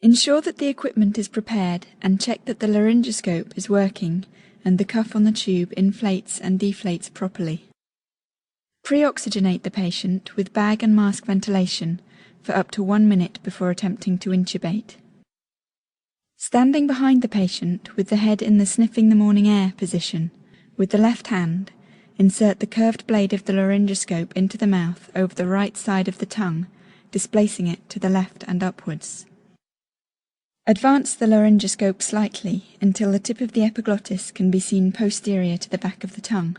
Ensure that the equipment is prepared and check that the laryngoscope is working and the cuff on the tube inflates and deflates properly. Pre-oxygenate the patient with bag and mask ventilation for up to 1 minute before attempting to intubate. Standing behind the patient with the head in the sniffing the morning air position, with the left hand, insert the curved blade of the laryngoscope into the mouth over the right side of the tongue, displacing it to the left and upwards. Advance the laryngoscope slightly until the tip of the epiglottis can be seen posterior to the back of the tongue.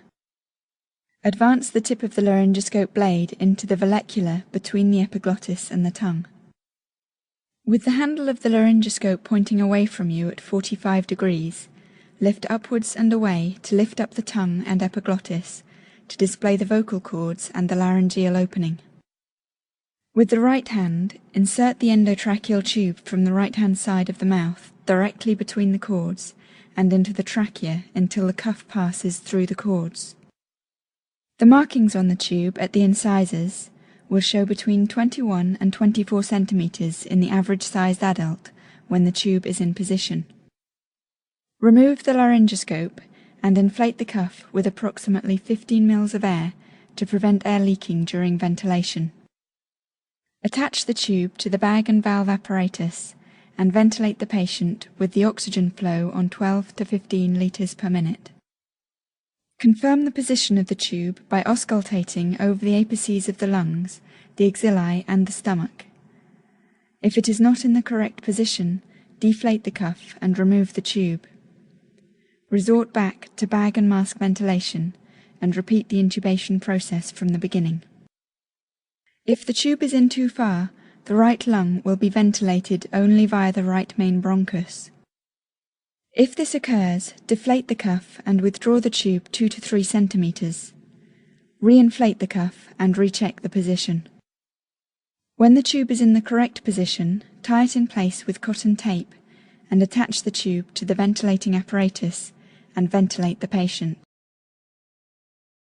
Advance the tip of the laryngoscope blade into the vallecula between the epiglottis and the tongue. With the handle of the laryngoscope pointing away from you at 45 degrees, lift upwards and away to lift up the tongue and epiglottis to display the vocal cords and the laryngeal opening. With the right hand, insert the endotraqueal tube from the right-hand side of the mouth directly between the cords and into the trachea until the cuff passes through the cords. The markings on the tube at the incisors will show between 21 and 24 centimeters in the average-sized adult when the tube is in position. Remove the laryngoscope and inflate the cuff with approximately 15 mL of air to prevent air leaking during ventilation. Attach the tube to the bag and valve apparatus and ventilate the patient with the oxygen flow on 12 to 15 litres per minute. Confirm the position of the tube by auscultating over the apices of the lungs, the axillae and the stomach. If it is not in the correct position, deflate the cuff and remove the tube. Resort back to bag and mask ventilation and repeat the intubation process from the beginning. If the tube is in too far, the right lung will be ventilated only via the right main bronchus. If this occurs, deflate the cuff and withdraw the tube 2 to 3 centimeters. Re-inflate the cuff and recheck the position. When the tube is in the correct position, tie it in place with cotton tape and attach the tube to the ventilating apparatus and ventilate the patient.